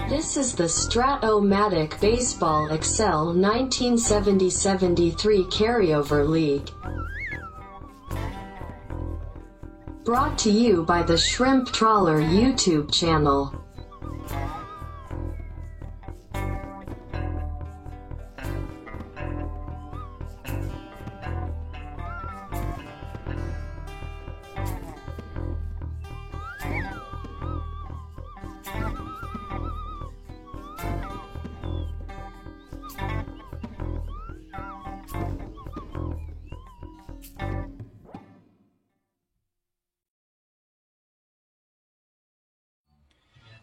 This is the Strat-O-Matic Baseball Excel 1970-73 Carryover League. Brought to you by the Shrimp Trawler YouTube channel.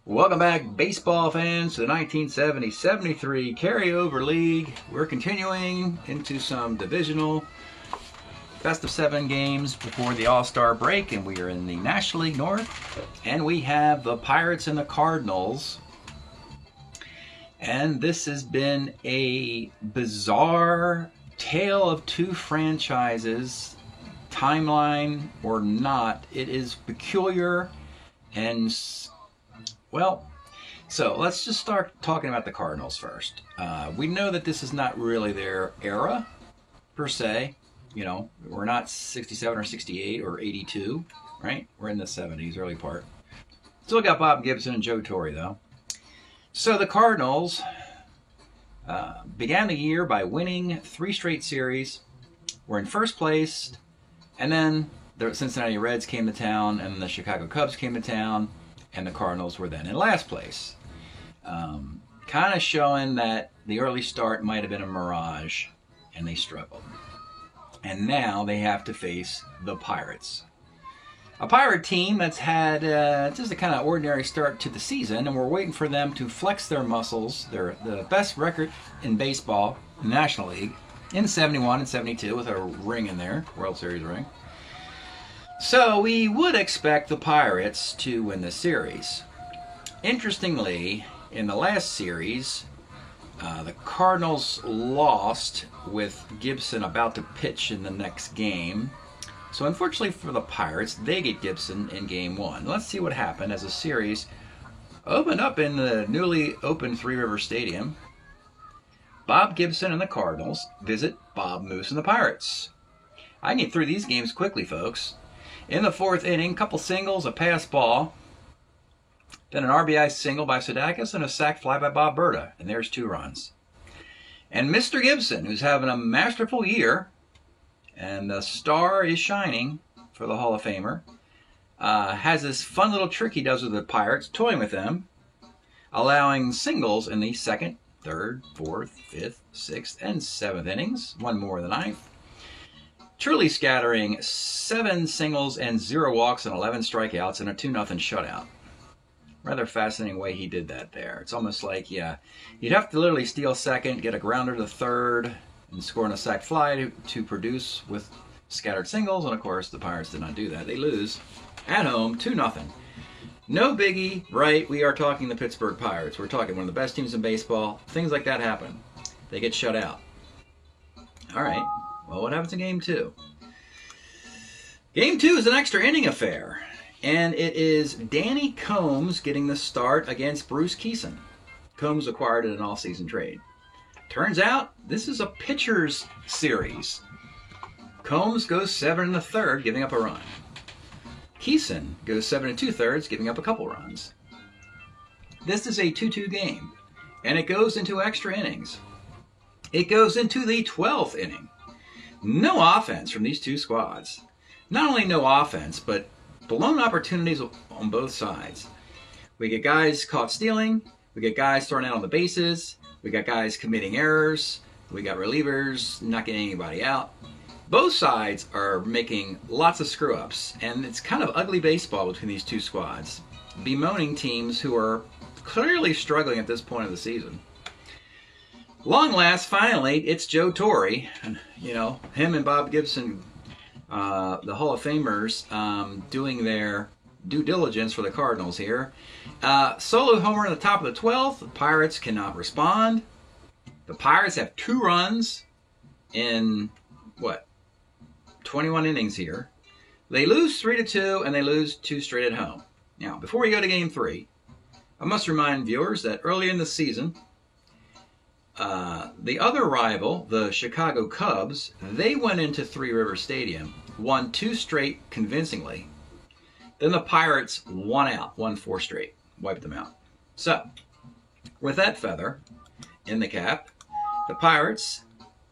Welcome back, baseball fans, to the 1970-73 Carryover League. We're continuing into some divisional best-of-7 games before the All-Star break, and we are in the National League North, and we have the Pirates and the Cardinals. And this has been a bizarre tale of two franchises, timeline or not. It is peculiar and... well, so let's just start talking about the Cardinals first. We know that this is not really their era, per se. You know, we're not 67 or 68 or 82, right? We're in the 70s, early part. Still got Bob Gibson and Joe Torre, though. So the Cardinals began the year by winning 3 straight series. We're in first place, and then the Cincinnati Reds came to town, and the Chicago Cubs came to town. And the Cardinals were then in last place. Kind of showing that the early start might have been a mirage, and they struggled. And now they have to face the Pirates. A Pirate team that's had just a kind of ordinary start to the season, and we're waiting for them to flex their muscles. They're the best record in baseball, in the National League, in 71 and 72 with a ring in there, World Series ring. So we would expect the Pirates to win the series. Interestingly, in the last series, the Cardinals lost with Gibson about to pitch in the next game. So unfortunately for the Pirates, they get Gibson in Game 1. Let's see what happened as the series opened up in the newly opened Three River Stadium. Bob Gibson and the Cardinals visit Bob Moose and the Pirates. I can get through these games quickly, folks. In the 4th inning, couple singles, a pass ball, then an RBI single by Sadakis and a sac fly by Bob Berta, and there's 2 runs. And Mr. Gibson, who's having a masterful year, and the star is shining for the Hall of Famer, has this fun little trick he does with the Pirates, toying with them, allowing singles in the 2nd, 3rd, 4th, 5th, 6th, and 7th innings, one more in the 9th. Truly scattering 7 singles and 0 walks and 11 strikeouts and a 2-0 shutout. Rather fascinating way he did that there. It's almost like, yeah, you'd have to literally steal second, get a grounder to third, and score on a sac fly to produce with scattered singles. And of course, the Pirates did not do that. They lose at home 2-0. No biggie, right? We are talking the Pittsburgh Pirates. We're talking one of the best teams in baseball. Things like that happen. They get shut out. All right. Well, what happens in Game 2? Game 2 is an extra inning affair, and it is Danny Combs getting the start against Bruce Kison. Combs acquired in an all-season trade. Turns out, this is a pitcher's series. Combs goes 7 1/3, giving up a run. Kison goes 7 2/3, giving up a couple runs. This is a 2-2 game, and it goes into extra innings. It goes into the 12th inning. No offense from these two squads. Not only no offense, but blown opportunities on both sides. We get guys caught stealing. We get guys thrown out on the bases. We got guys committing errors. We got relievers not getting anybody out. Both sides are making lots of screw-ups, and it's kind of ugly baseball between these two squads, bemoaning teams who are clearly struggling at this point of the season. Long last, finally, it's Joe Torre. You know, him and Bob Gibson, the Hall of Famers, doing their due diligence for the Cardinals here. Solo homer in the top of the 12th. The Pirates cannot respond. The Pirates have 2 runs in, 21 innings here. They lose 3-2, and they lose 2 straight at home. Now, before we go to Game 3, I must remind viewers that early in the season, the other rival, the Chicago Cubs, they went into Three River Stadium, won 2 straight convincingly. Then the Pirates won 4 straight, wiped them out. So, with that feather in the cap, the Pirates,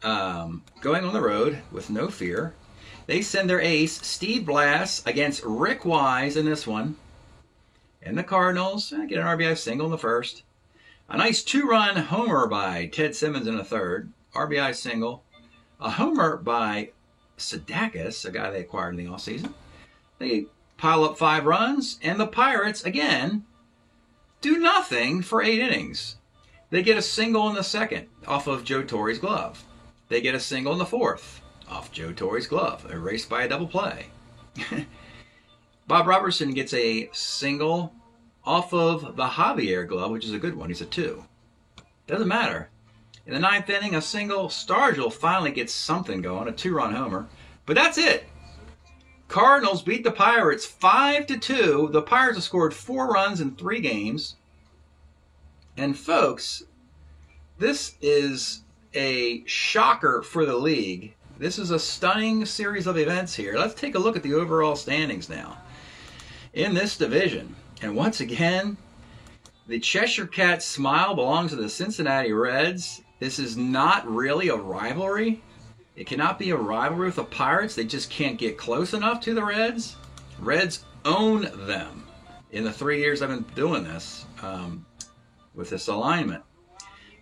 going on the road with no fear, they send their ace, Steve Blass, against Rick Wise in this one. And the Cardinals get an RBI single in the first. A nice 2-run homer by Ted Simmons in the third. RBI single. A homer by Sadakis, a guy they acquired in the offseason. They pile up 5 runs, and the Pirates, again, do nothing for 8 innings. They get a single in the second off of Joe Torre's glove. They get a single in the fourth off Joe Torre's glove, erased by a double play. Bob Robertson gets a single off of the Javier glove, which is a good one. He's a 2. Doesn't matter. In the 9th inning, a single. Stargell finally gets something going, a 2-run homer. But that's it. Cardinals beat the Pirates 5-2. The Pirates have scored 4 runs in 3 games. And folks, this is a shocker for the league. This is a stunning series of events here. Let's take a look at the overall standings now in this division. And once again, the Cheshire Cat smile belongs to the Cincinnati Reds. This is not really a rivalry. It cannot be a rivalry with the Pirates. They just can't get close enough to the Reds. Reds own them in the 3 years I've been doing this with this alignment.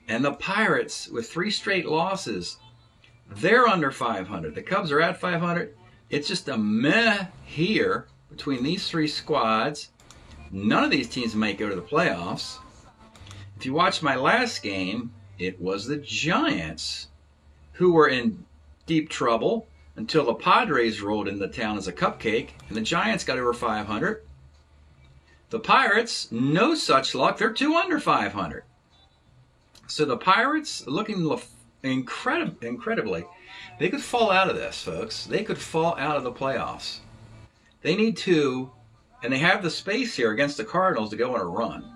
And the Pirates, with 3 straight losses, they're under 500. The Cubs are at 500. It's just a meh here between these 3 squads. None of these teams might go to the playoffs. If you watched my last game, it was the Giants who were in deep trouble until the Padres rolled into town as a cupcake, and the Giants got over 500. The Pirates, no such luck. They're 2 under 500. So the Pirates, looking incredibly, they could fall out of this, folks. They could fall out of the playoffs. They need to, and they have the space here against the Cardinals to go on a run.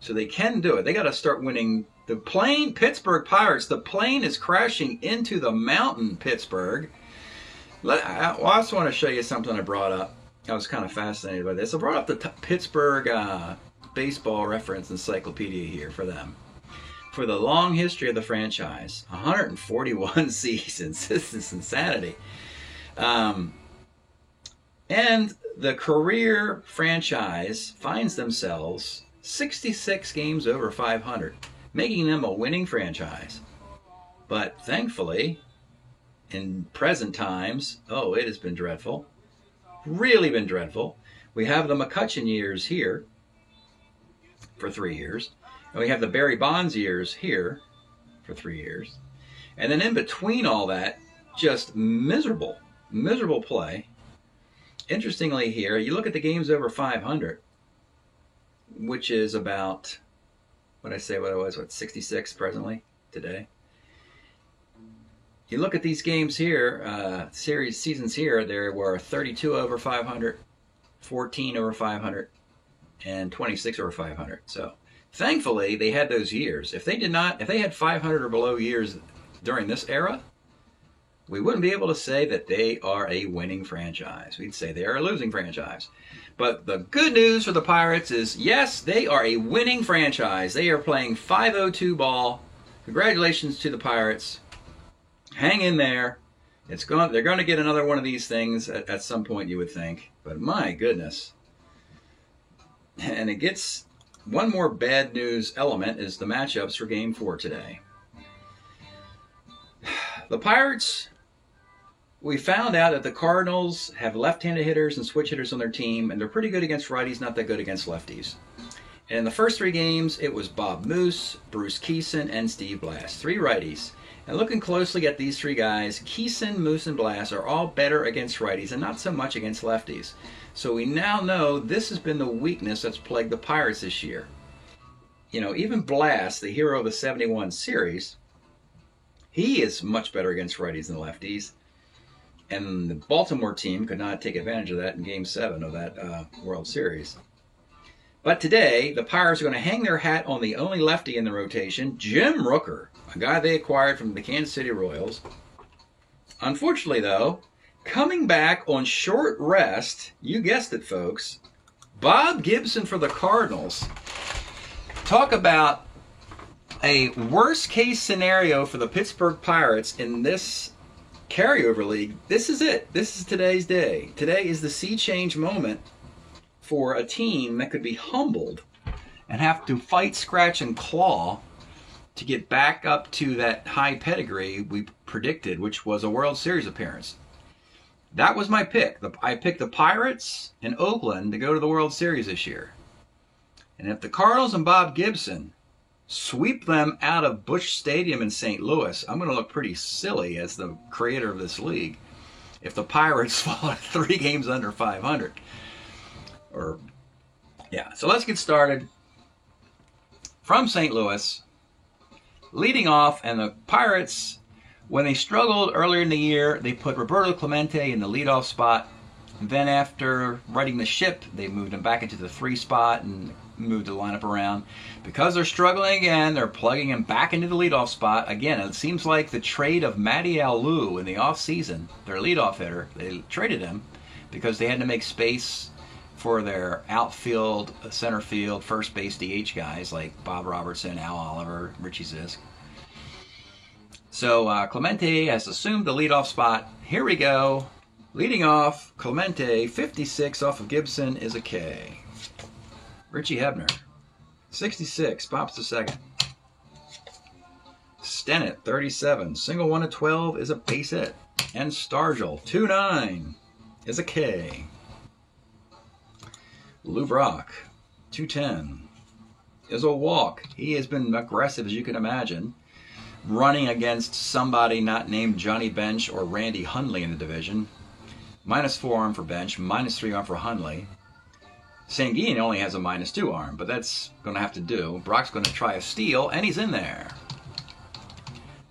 So they can do it. They got to start winning. The plane, Pittsburgh Pirates, the plane is crashing into the mountain, Pittsburgh. I also want to show you something I brought up. I was kind of fascinated by this. I brought up the Pittsburgh baseball reference encyclopedia here for them. For the long history of the franchise, 141 seasons. This is insanity. And the career franchise finds themselves 66 games over 500, making them a winning franchise. But thankfully, in present times, it has been dreadful. Really been dreadful. We have the McCutchen years here for 3 years. And we have the Barry Bonds years here for 3 years. And then in between all that, just miserable play. Interestingly here, you look at the games over 500, which is about, 66 presently today. You look at these games here, seasons here, there were 32 over 500, 14 over 500, and 26 over 500. So thankfully, they had those years. If they had 500 or below years during this era, we wouldn't be able to say that they are a winning franchise. We'd say they are a losing franchise. But the good news for the Pirates is, yes, they are a winning franchise. They are playing .502 ball. Congratulations to the Pirates. Hang in there. They're going to get another one of these things at some point, you would think. But my goodness. And it gets one more bad news element is the matchups for Game 4 today. The Pirates, we found out that the Cardinals have left-handed hitters and switch hitters on their team, and they're pretty good against righties, not that good against lefties. And in the first 3 games, it was Bob Moose, Bruce Kison, and Steve Blass. 3 righties. And looking closely at these 3 guys, Kison, Moose, and Blass are all better against righties and not so much against lefties. So we now know this has been the weakness that's plagued the Pirates this year. You know, even Blass, the hero of the 71 series, he is much better against righties than lefties. And the Baltimore team could not take advantage of that in Game 7 of that World Series. But today, the Pirates are going to hang their hat on the only lefty in the rotation, Jim Rooker, a guy they acquired from the Kansas City Royals. Unfortunately, though, coming back on short rest, you guessed it, folks, Bob Gibson for the Cardinals. Talk about a worst-case scenario for the Pittsburgh Pirates in this carryover league. This is it. This is today's day. Today is the sea change moment for a team that could be humbled and have to fight, scratch, and claw to get back up to that high pedigree we predicted, which was a World Series appearance. That was my pick. I picked the Pirates and Oakland to go to the World Series this year. And if the Cardinals and Bob Gibson sweep them out of Busch Stadium in St. Louis, I'm going to look pretty silly as the creator of this league if the Pirates fall 3 games under 500. So let's get started. From St. Louis, leading off, and the Pirates, when they struggled earlier in the year, they put Roberto Clemente in the leadoff spot. Then after righting the ship, they moved him back into the 3 spot and moved the lineup around. Because they're struggling again, they're plugging him back into the leadoff spot. Again, it seems like the trade of Matty Alou in the offseason, their leadoff hitter, they traded him because they had to make space for their outfield, center field, first base DH guys like Bob Robertson, Al Oliver, Richie Zisk. So Clemente has assumed the leadoff spot. Here we go. Leading off, Clemente, 56 off of Gibson is a K. Richie Hebner, 66, pops to second. Stennett, 37, single 1 to 12 is a base hit. And Stargell, 2-9 is a K. Lou Brock, 210 is a walk. He has been aggressive, as you can imagine, running against somebody not named Johnny Bench or Randy Hundley in the division. -4 arm for Bench, -3 arm for Hundley. Sanguine only has a -2 arm, but that's going to have to do. Brock's going to try a steal, and he's in there.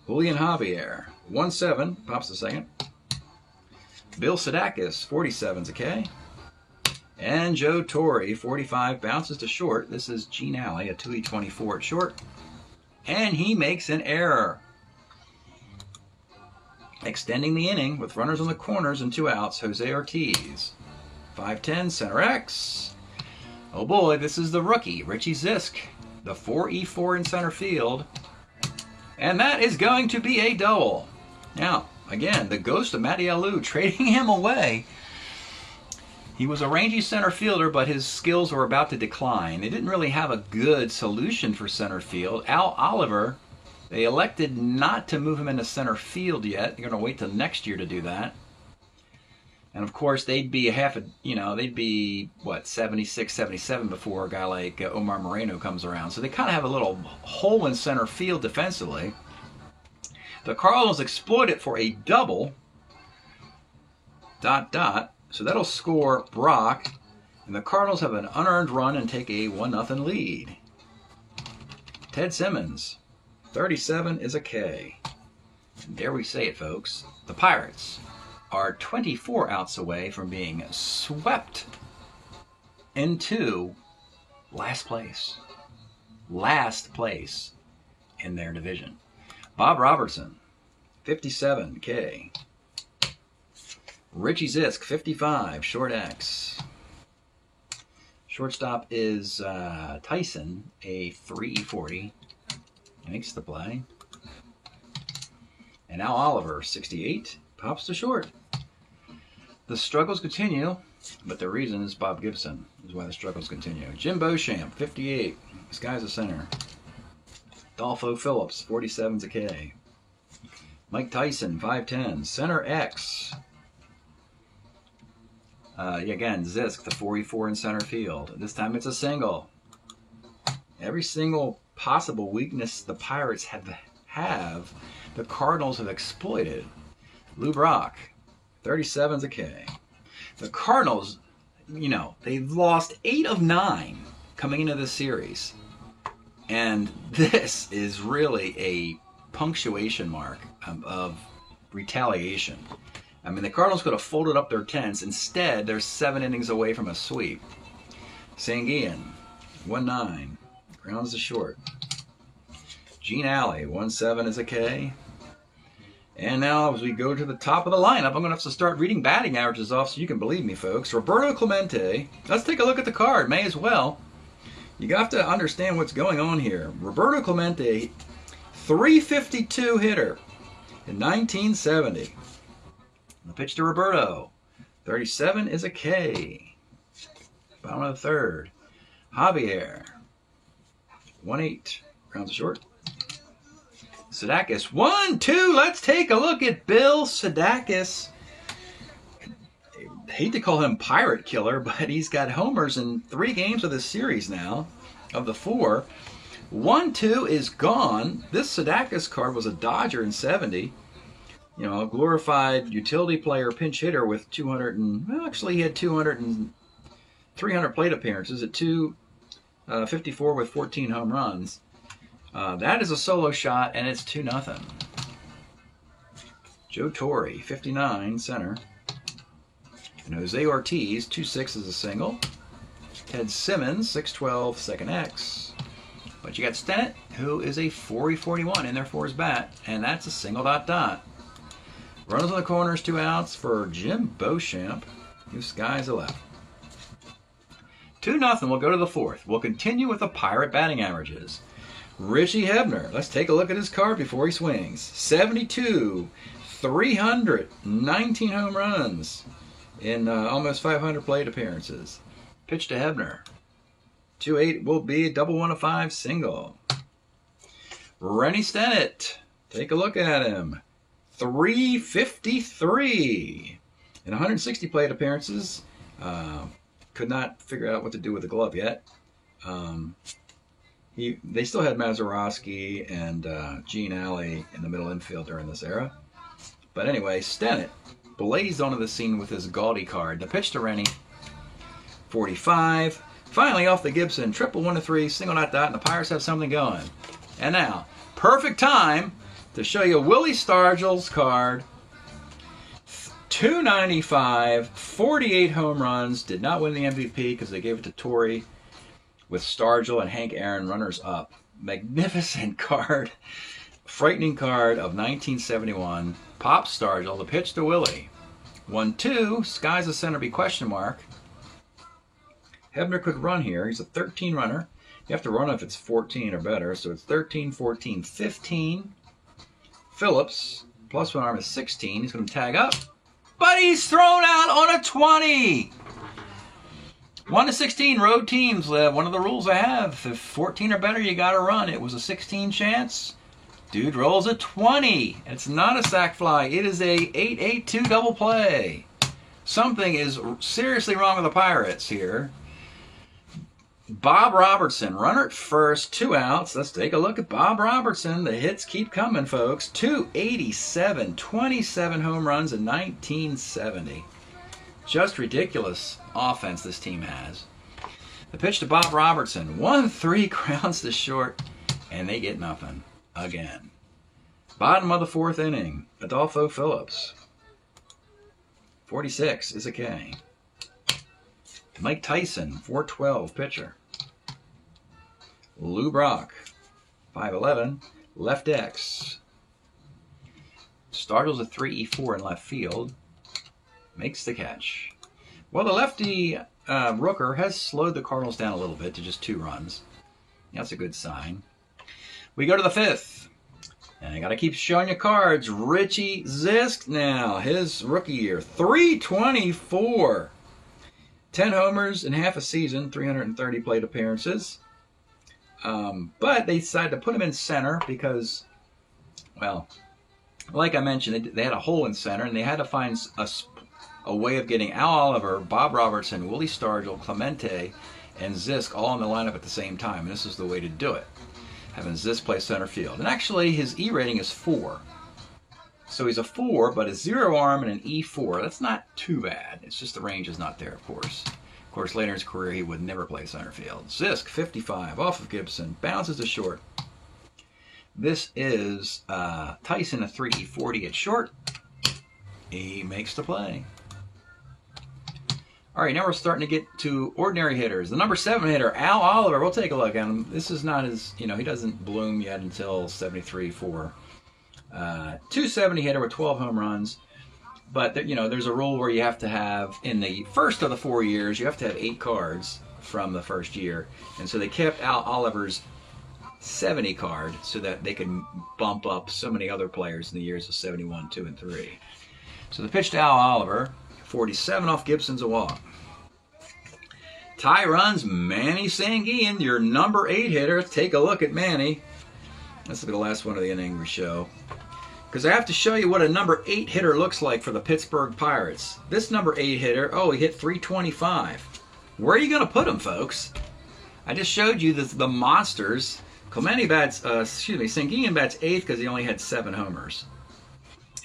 Julian Javier, 1-7, pops to second. Bill Sadakis, 47's a K. And Joe Torre, 45, bounces to short. This is Gene Alley, a 2E24 at short. And he makes an error. Extending the inning with runners on the corners and 2 outs, Jose Ortiz. 5'10", center X. Oh boy, this is the rookie, Richie Zisk. The 4E4 in center field. And that is going to be a double. Now, again, the ghost of Matty Alou trading him away. He was a rangy center fielder, but his skills were about to decline. They didn't really have a good solution for center field. Al Oliver, they elected not to move him into center field yet. They're going to wait till next year to do that. And of course, they'd be they'd be, 76, 77 before a guy like Omar Moreno comes around. So they kind of have a little hole in center field defensively. The Cardinals exploit it for a double. ... So that'll score Brock, and the Cardinals have an unearned run and take a 1-0 lead. Ted Simmons, 37 is a K. And there we say it, folks. The Pirates are 24 outs away from being swept into last place. Last place in their division. Bob Robertson, 57 K. Richie Zisk, 55, short X. Shortstop is Tyson, a 3E40. Makes the play. And Al Oliver, 68, pops to short. The struggles continue, but the reason is Bob Gibson is why the struggles continue. Jim Beauchamp, 58. This guy's a center. Adolfo Phillips, 47's a K. Mike Tyson, 5'10", center X. Again, Zisk, the 4E4 in center field. This time it's a single. Every single possible weakness the Pirates have, the Cardinals have exploited. Lou Brock, 37's a K. The Cardinals, they've lost 8 of 9 coming into this series. And this is really a punctuation mark of retaliation. I mean, the Cardinals could have folded up their tents. Instead, they're 7 innings away from a sweep. Sanguine, 1-9. Grounds to short. Gene Alley, 1-7 is a K. And now as we go to the top of the lineup, I'm going to have to start reading batting averages off so you can believe me, folks. Roberto Clemente. Let's take a look at the card. May as well. You have to understand what's going on here. Roberto Clemente, 352 hitter in 1970. The pitch to Roberto. 37 is a K. Bottom of the third. Javier. 1-8. Grounds to short. Sadakis. 1-2. Let's take a look at Bill Sadakis. I hate to call him Pirate Killer, but he's got homers in 3 games of this series now, of the 4. 1-2 is gone. This Sadakis card was a Dodger in 70. You know, a glorified utility player, pinch hitter with 200 and, well, actually he had 300 plate appearances at 254 with 14 home runs. That is a solo shot, and it's 2-0. Joe Torre, 59, center. And Jose Ortiz, 2-6 is a single. Ted Simmons, 6-12, second X. But you got Stennett, who is a 40-41 in there for his bat, and that's a single ... Runners on the corners, 2 outs for Jim Beauchamp, who skies the left. 2-0. We'll go to the 4th. We'll continue with the Pirate batting averages. Richie Hebner. Let's take a look at his card before he swings. 72, 300, 19 home runs in almost 500 plate appearances. Pitch to Hebner. 2-8 will be a double 1-5 single. Rennie Stennett. Take a look at him. 353 in 160 plate appearances. Could not figure out what to do with the glove yet. They still had Mazeroski and Gene Alley in the middle infield during this era. But anyway, Stennett blazed onto the scene with his gaudy card. The pitch to Rennie. 45. Finally off the Gibson. Triple 1-3, single ... and the Pirates have something going. And now, perfect time to show you Willie Stargell's card. 295, 48 home runs. Did not win the MVP because they gave it to Torrey with Stargell and Hank Aaron runners up. Magnificent card. Frightening card of 1971. Pop Stargell. The pitch to Willie. 1-2. Skies the center be question mark. Hebner could run here. He's a 13 runner. You have to run if it's 14 or better. So it's 13, 14, 15. Phillips, +1 arm is 16. He's going to tag up. But he's thrown out on a 20. 1-16 road teams live. One of the rules I have. If 14 or better, you got to run. It was a 16 chance. Dude rolls a 20. It's not a sac fly. It is a 8-8-2 double play. Something is seriously wrong with the Pirates here. Bob Robertson, runner at first, 2 outs. Let's take a look at Bob Robertson. The hits keep coming, folks. 287, 27 home runs in 1970. Just ridiculous offense this team has. The pitch to Bob Robertson. 1-3, grounds to short, and they get nothing again. Bottom of the 4th inning, Adolfo Phillips. 46 is a K. Mike Tyson, 412 pitcher. Lou Brock, 5'11", left X. Stargell's a 3-4 in left field. Makes the catch. Well, the lefty Rooker has slowed the Cardinals down a little bit to just 2 runs. That's a good sign. We go to the 5th. And I got to keep showing you cards. Richie Zisk now, his rookie year. 324. 10 homers in half a season, 330 plate appearances. But they decided to put him in center because, well, like I mentioned, they had a hole in center, and they had to find a way of getting Al Oliver, Bob Robertson, Willie Stargell, Clemente, and Zisk all in the lineup at the same time. And this is the way to do it, having Zisk play center field. And actually, his E rating is 4. So he's a 4, but a 0 arm and an E4. That's not too bad. It's just the range is not there, of course. Of course, later in his career, he would never play center field. Zisk, 55, off of Gibson, bounces to short. This is Tyson, a 3-40 at short. He makes the play. All right, now we're starting to get to ordinary hitters. The number 7 hitter, Al Oliver. We'll take a look at him. This is not his, he doesn't bloom yet until 73 for 270 hitter with 12 home runs. But, there's a rule where you have to have, in the first of the 4 years, you have to have 8 cards from the first year. And so they kept Al Oliver's 70 card so that they could bump up so many other players in the years of 71, 2, and 3. So the pitch to Al Oliver, 47 off Gibson's a walk. Ty runs Manny Sanguillen, your number 8 hitter. Take a look at Manny. This will be the last one of the inning we show. Because I have to show you what a number 8 hitter looks like for the Pittsburgh Pirates. This number 8 hitter, he hit 325. Where are you going to put him, folks? I just showed you the monsters. Sanguillen bats 8th because he only had 7 homers.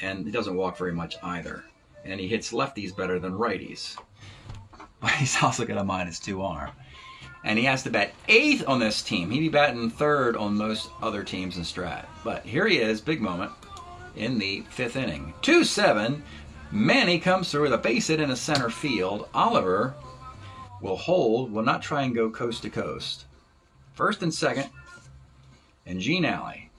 And he doesn't walk very much either. And he hits lefties better than righties. But he's also got a -2 arm. And he has to bat 8th on this team. He'd be batting 3rd on most other teams in Strat. But here he is, big moment, in the 5th inning. 2-7. Manny comes through with a base hit in the center field. Oliver will hold, will not try and go coast to coast. First and second. And Gene Alley.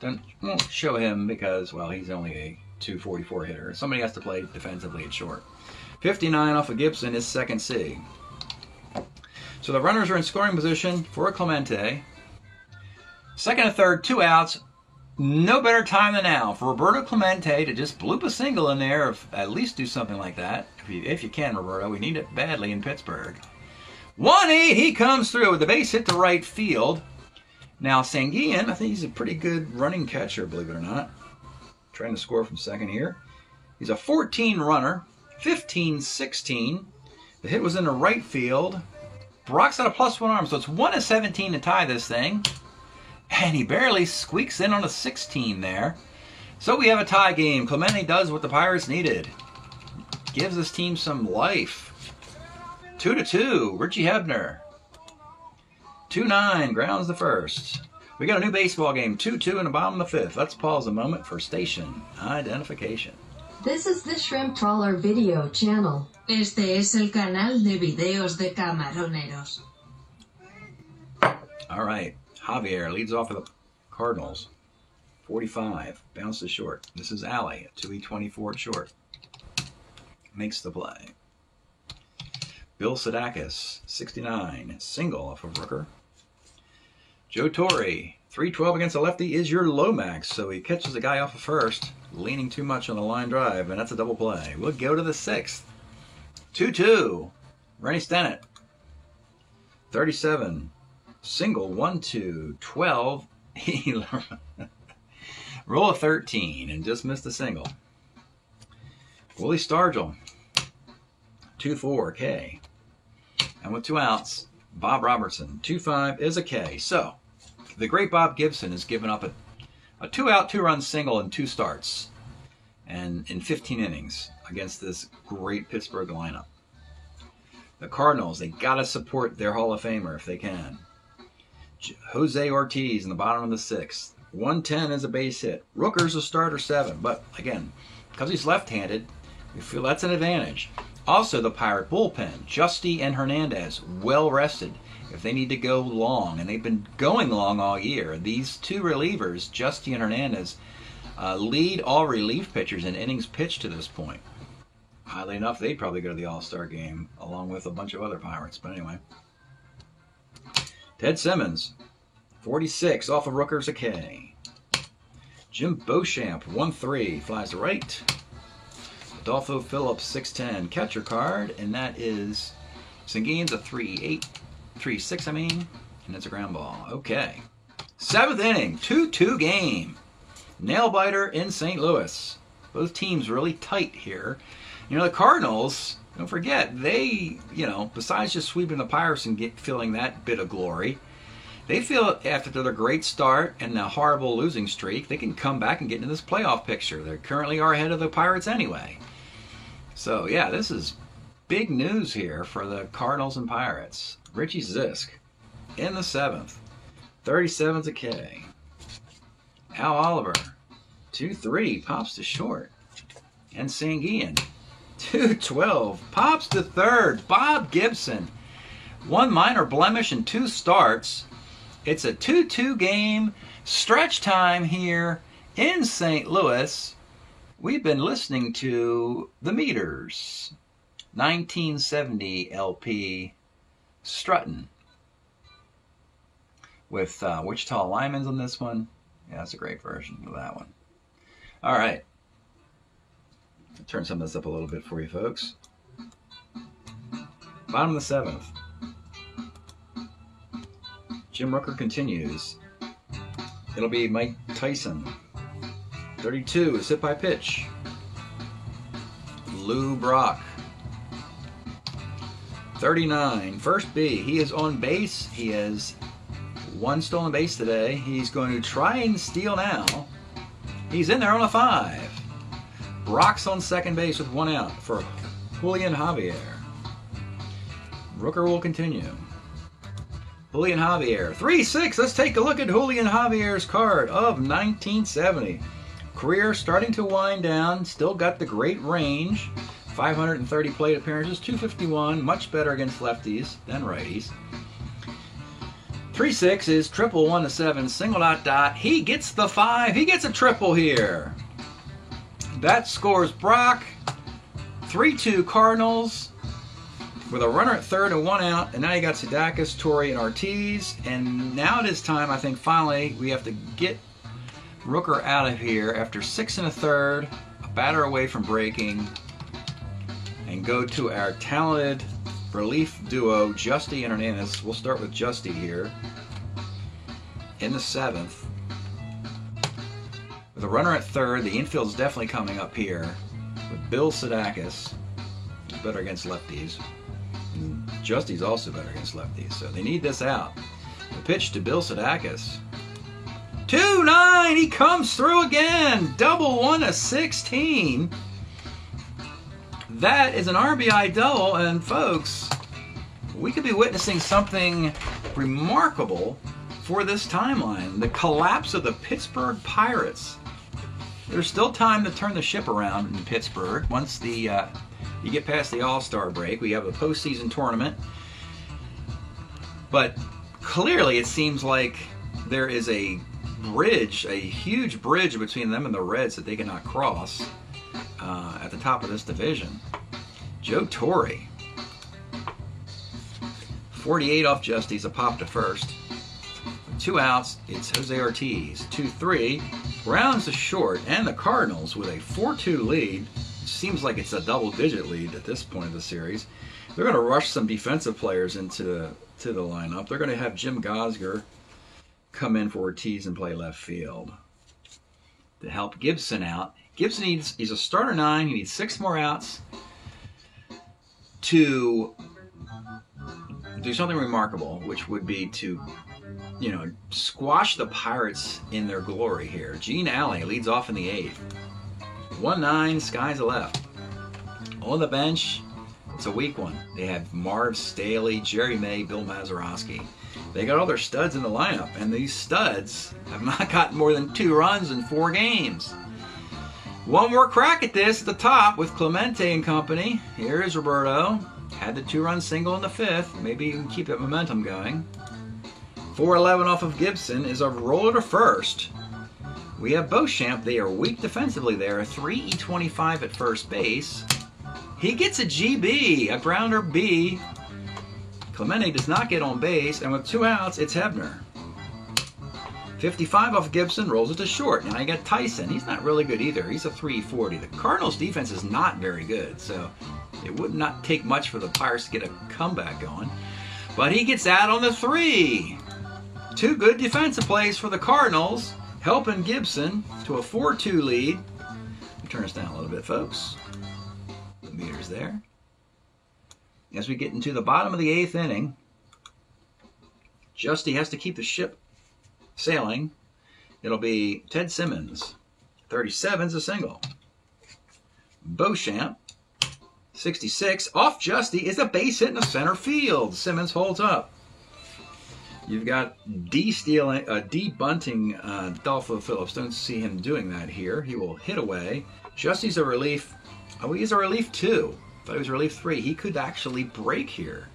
Won't show him because, he's only a 244 hitter. Somebody has to play defensively at short. 59 off of Gibson is second C. So the runners are in scoring position for Clemente. Second and third, 2 outs. No better time than now for Roberto Clemente to just bloop a single in there, or at least do something like that. If you can, Roberto. We need it badly in Pittsburgh. 1-8, he comes through with the base hit to right field. Now Sanguillen, I think he's a pretty good running catcher, believe it or not. Trying to score from second here. He's a 14 runner, 15-16. The hit was in the right field. Brock's got a +1 arm, so it's 1-17 to tie this thing. And he barely squeaks in on a 16 there. So we have a tie game. Clemente does what the Pirates needed. Gives this team some life. 2-2, Richie Hebner. 2-9, grounds the first. We got a new baseball game, 2-2 in the bottom of the 5th. Let's pause a moment for station identification. This is the Shrimp Trawler video channel. Este es el canal de videos de camaroneros. All right, Javier leads off for the Cardinals. 45, bounces short. This is Alley, 2E24 at short. Makes the play. Bill Sadakis, 69, single off of Rooker. Joe Torre, 312 against a lefty is your Lomax, so he catches the guy off of first, leaning too much on the line drive, and that's a double play. We'll go to the 6th. 2-2, Rennie Stennett. 37, single, 1-2, 12. Roll of 13 and just missed a single. Willie Stargell, 2-4, K. And with 2 outs, Bob Robertson, 2-5 is a K. So, the great Bob Gibson has given up a 2-out, 2-run single in 2 starts. And in 15 innings against this great Pittsburgh lineup. The Cardinals, they got to support their Hall of Famer if they can. Jose Ortiz in the bottom of the 6th. 110 is a base hit. Rooker's a starter 7. But, again, because he's left-handed, we feel that's an advantage. Also, the Pirate bullpen, Justy and Hernandez, well rested if they need to go long. And they've been going long all year. These 2 relievers, Justy and Hernandez, lead all relief pitchers in innings pitched to this point. Oddly enough, they'd probably go to the All-Star game along with a bunch of other Pirates. But anyway. Ted Simmons, 46, off of Rooker's a K. Jim Beauchamp, 1-3, flies to right. Adolfo Phillips, 6'10", catcher card, and that is Sanguillen's a 3-6, and it's a ground ball. Okay. 7th inning, 2-2 game. Nail biter in St. Louis. Both teams really tight here. The Cardinals, don't forget, they, besides just sweeping the Pirates and feeling that bit of glory, they feel after their great start and the horrible losing streak, they can come back and get into this playoff picture. They currently are ahead of the Pirates anyway. So, yeah, this is big news here for the Cardinals and Pirates. Richie Zisk in the 7th. 37's a K. Al Oliver, 2-3, pops to short. And Sanguillen 212. Pops to third. Bob Gibson. 1 minor blemish and 2 starts. It's a 2-2 game. Stretch time here in St. Louis. We've been listening to The Meters. 1970 LP. Struttin'. With Wichita Linemen's on this one. Yeah, that's a great version of that one. All right. I'll turn some of this up a little bit for you folks. Bottom of the 7th. Jim Rooker continues. It'll be Mike Tyson. 32 is hit by pitch. Lou Brock. 39, first B. He is on base. He has 1 stolen base today. He's going to try and steal now. He's in there on a 5. Brock's on second base with 1 out for Julian Javier. Rooker will continue. Julian Javier, 3-6. Let's take a look at Julian Javier's card of 1970. Career starting to wind down. Still got the great range. 530 plate appearances, 251. Much better against lefties than righties. 3-6 is triple 1-7, single dot. He gets the 5. He gets a triple here. That scores Brock. 3-2 Cardinals. With a runner at third and 1 out, and now you got Sadakis, Torrey, and Ortiz. And now it is time, I think, finally, we have to get Rooker out of here after 6 1/3, a batter away from breaking, and go to our talented relief duo, Justy and Hernandez. We'll start with Justy here in the 7th. With a runner at third, the infield's definitely coming up here with Bill Sadakis, who's better against lefties. And Justy's also better against lefties, so they need this out. The pitch to Bill Sadakis. 2-9, he comes through again. Double 1-16. That is an RBI double, and folks, we could be witnessing something remarkable for this timeline. The collapse of the Pittsburgh Pirates. There's still time to turn the ship around in Pittsburgh once the you get past the All-Star break. We have a postseason tournament. But clearly it seems like there is a bridge, a huge bridge between them and the Reds that they cannot cross at the top of this division. Joe Torre. 48 off Justy's, a pop to first. With 2 outs, it's Jose Ortiz. 2-3, rounds to short, and the Cardinals with a 4-2 lead. Seems like it's a double-digit lead at this point of the series. They're going to rush some defensive players into the lineup. They're going to have Jim Gosger come in for Ortiz and play left field to help Gibson out. Gibson he's a starter 9. He needs 6 more outs to do something remarkable, which would be to, squash the Pirates in their glory here. Gene Alley leads off in the 8th. 1-9, skies a left. On the bench, it's a weak one. They have Marv Staley, Jerry May, Bill Mazeroski. They got all their studs in the lineup, and these studs have not gotten more than 2 runs in 4 games. One more crack at this at the top with Clemente and company. Here is Roberto. Had the 2-run single in the 5th. Maybe you can keep that momentum going. 4-11 off of Gibson is a roller to first. We have Beauchamp. They are weak defensively there. 3-25 at first base. He gets a GB, a grounder B. Clemente does not get on base, and with 2 outs, it's Hebner. 55 off Gibson, rolls it to short. Now you got Tyson. He's not really good either. He's a 340. The Cardinals' defense is not very good, so it would not take much for the Pirates to get a comeback going. But he gets out on the 3. 2 good defensive plays for the Cardinals, helping Gibson to a 4-2 lead. Let me turn this down a little bit, folks. The meter's there. As we get into the bottom of the 8th inning, Justy has to keep the ship sailing. It'll be Ted Simmons. 37's a single. Beauchamp, 66. Off Justy is a base hit in the center field. Simmons holds up. You've got debunting Adolfo Phillips. Don't see him doing that here. He will hit away. Justy's a relief Oh, he's a relief 2. Thought he was relief 3. He could actually break here.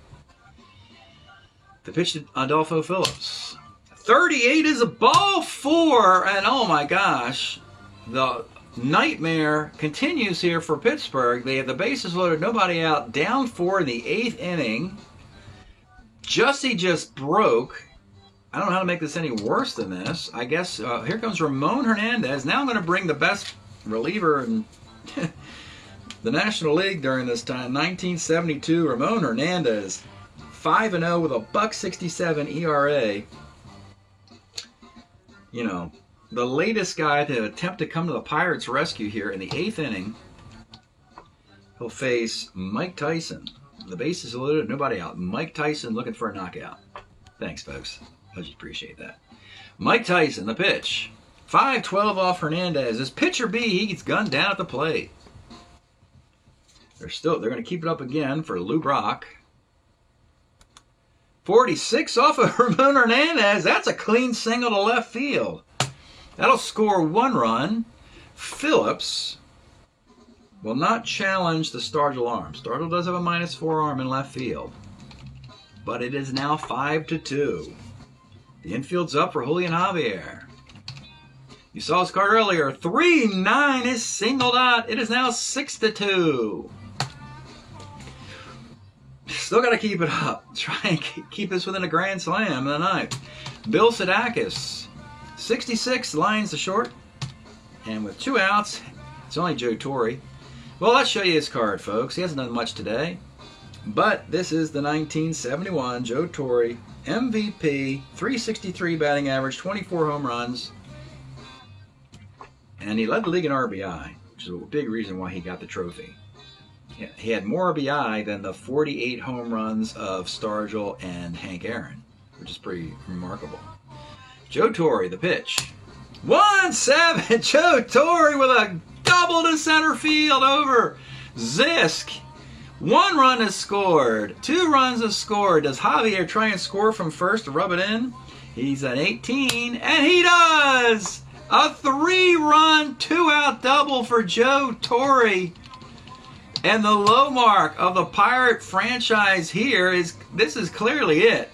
The pitch to Adolfo Phillips. 38 is a ball 4, and oh my gosh, the nightmare continues here for Pittsburgh. They have the bases loaded, nobody out, down 4 in the 8th inning. Justy just broke. I don't know how to make this any worse than this. I guess here comes Ramon Hernandez. Now I'm going to bring the best reliever in the National League during this time. 1972, Ramon Hernandez, 5-0 with a .67 ERA. You know, the latest guy to attempt to come to the Pirates' rescue here in the 8th inning. He'll face Mike Tyson. The bases are loaded, nobody out. Mike Tyson looking for a knockout. Thanks, folks. I just appreciate that. Mike Tyson, the pitch. 5-12 off Hernandez. As pitcher B, he gets gunned down at the plate. They're going to keep it up again for Lou Brock. 46 off of Ramon Hernandez. That's a clean single to left field. That'll score 1 run. Phillips will not challenge the Stargell arm. Stargell does have a -4 arm in left field. But it is now 5-2. The infield's up for Julian Javier. You saw his card earlier. 3-9 is singled out. It is now 6-2. Still got to keep it up. Try and keep this within a grand slam in the ninth. Bill Sadakis, 66, lines to short. And with 2 outs, it's only Joe Torre. Well, let's show you his card, folks. He hasn't done much today. But this is the 1971 Joe Torre MVP, 363 batting average, 24 home runs. And he led the league in RBI, which is a big reason why he got the trophy. He had more RBI than the 48 home runs of Stargell and Hank Aaron, which is pretty remarkable. Joe Torre, the pitch. 1-7, Joe Torre with a double to center field over Zisk. 1 run is scored. 2 runs is scored. Does Javier try and score from first to rub it in? He's at 18, and he does! A 3-run, 2-out double for Joe Torre. And the low mark of the Pirate franchise here this is clearly it.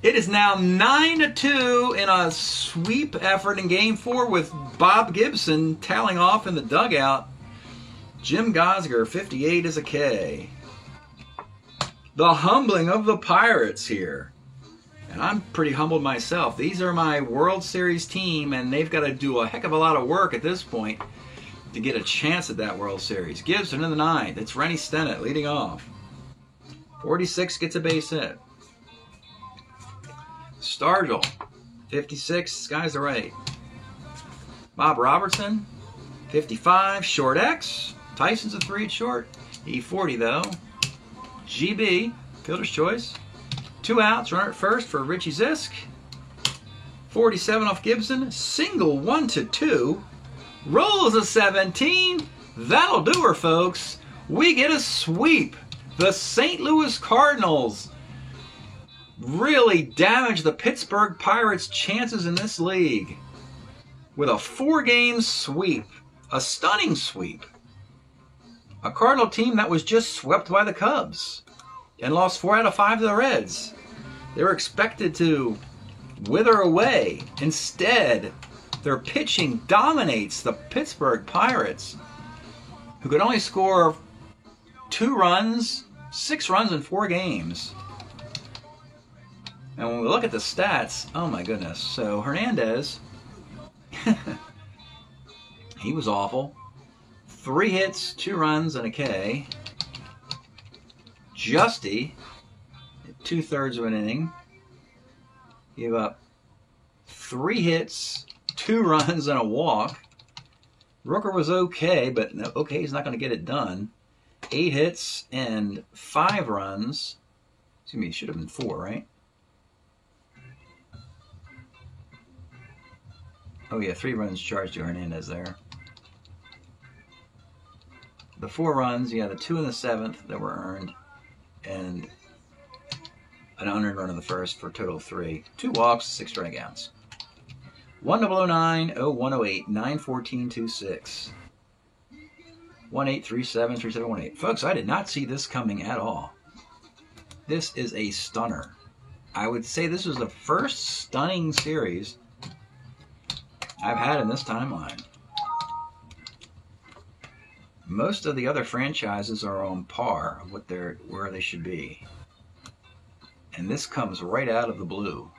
It is now 9-2 in a sweep effort in Game 4 with Bob Gibson tailing off in the dugout. Jim Gosger, 58 is a K. The humbling of the Pirates here. And I'm pretty humbled myself. These are my World Series team, and they've got to do a heck of a lot of work at this point to get a chance at that World Series. Gibson in the 9th. It's Rennie Stennett leading off. 46 gets a base hit. Stargell, 56, skies the right. Bob Robertson, 55, short X. Tyson's a 3 at short. E40 though. GB, fielder's choice. 2 outs, runner at first for Richie Zisk. 47 off Gibson. Single 1-2. Rolls a 17. That'll do her, folks. We get a sweep. The St. Louis Cardinals really damaged the Pittsburgh Pirates' chances in this league with a 4-game sweep. A stunning sweep. A Cardinal team that was just swept by the Cubs and lost 4 out of 5 to the Reds. They were expected to wither away. Instead, their pitching dominates the Pittsburgh Pirates, who could only score 6 runs in 4 games. And when we look at the stats, oh my goodness. So Hernandez, he was awful. 3 hits, 2 runs, and a K. Justy, 2/3 of an inning, gave up 3 hits, 2 runs, and a walk. Rooker was okay, but okay, he's not going to get it done. 8 hits and 5 runs. Excuse me, it should have been 4, right? Oh yeah, 3 runs charged to Hernandez there. The 4 runs, yeah, the 2 in the 7th that were earned, and an unearned run in the first for a total of 3. 2 walks, 6 strikeouts. 1009, 0108, 91426. 1837, 3718. Folks, I did not see this coming at all. This is a stunner. I would say this was the first stunning series I've had in this timeline. Most of the other franchises are on par of what where they should be. And this comes right out of the blue.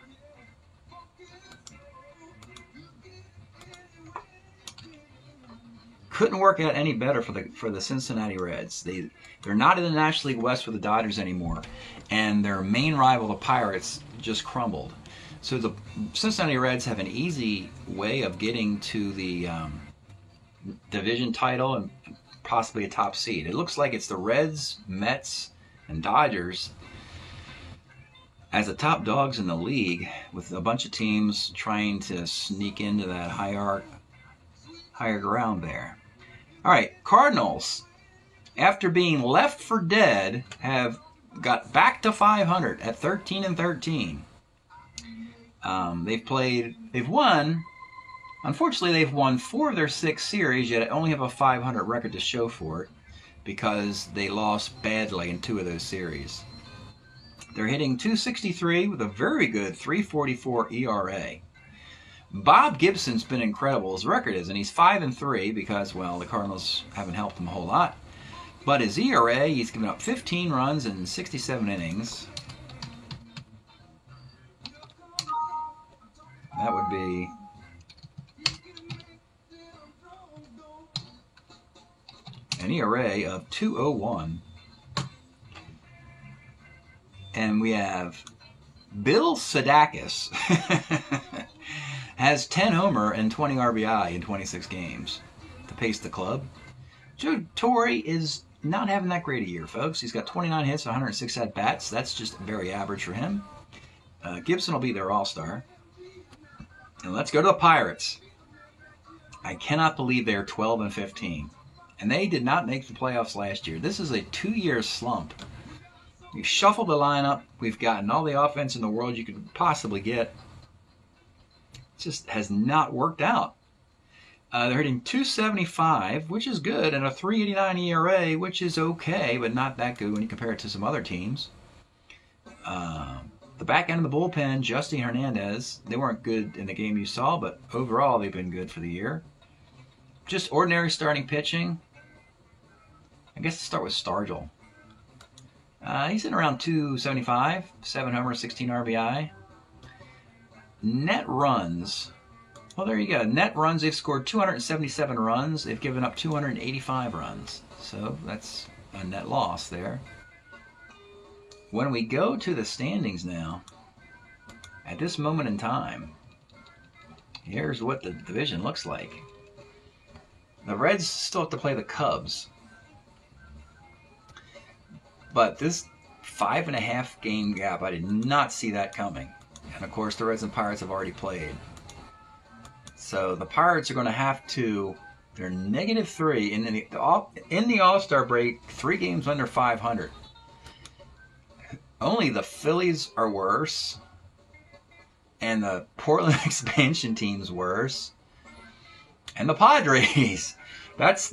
Couldn't work out any better for the Cincinnati Reds. They're not in the National League West with the Dodgers anymore, and their main rival, the Pirates, just crumbled. So the Cincinnati Reds have an easy way of getting to the division title and possibly a top seed. It looks like it's the Reds, Mets, and Dodgers as the top dogs in the league, with a bunch of teams trying to sneak into that higher ground there. All right, Cardinals, after being left for dead, have got back to 500 at 13-13. They've won. Unfortunately, they've won 4 of their 6 series, yet only have a 500 record to show for it because they lost badly in 2 of those series. They're hitting .263 with a very good .344 ERA. Bob Gibson's been incredible. His record is, and he's 5-3 because, well, the Cardinals haven't helped him a whole lot. But his ERA, he's given up 15 runs in 67 innings. That would be an ERA of .201. And we have Bill Sadakis has 10 homer and 20 RBI in 26 games to pace the club. Joe Torre is not having that great a year, folks. He's got 29 hits, 106 at-bats. That's just very average for him. Gibson will be their all-star. And let's go to the Pirates. I cannot believe they're 12-15. And they did not make the playoffs last year. This is a 2-year slump. We've shuffled the lineup. We've gotten all the offense in the world you could possibly get. It just has not worked out. They're hitting .275, which is good, and a .389 ERA, which is okay, but not that good when you compare it to some other teams. The back end of the bullpen, Justin Hernandez, they weren't good in the game you saw, but overall they've been good for the year. Just ordinary starting pitching. I guess to start with Stargell. He's in around .275, 7 homers, 16 RBI. Net runs. Well, there you go. Net runs, they've scored 277 runs. They've given up 285 runs. So that's a net loss there. When we go to the standings now, at this moment in time, here's what the division looks like. The Reds still have to play the Cubs. But this 5.5 game gap, I did not see that coming. And of course, the Reds and Pirates have already played. So the Pirates are going to have to, they're -3 in the All-Star break, 3 games under 500. Only the Phillies are worse, and the Portland expansion team's worse, and the Padres. That's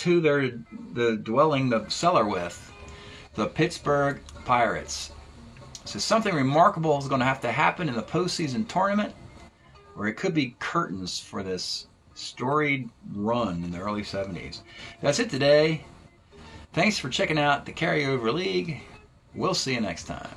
who they're dwelling the cellar with. The Pittsburgh Pirates. So something remarkable is going to have to happen in the postseason tournament, or it could be curtains for this storied run in the early 70s. That's it today. Thanks for checking out the Carryover League. We'll see you next time.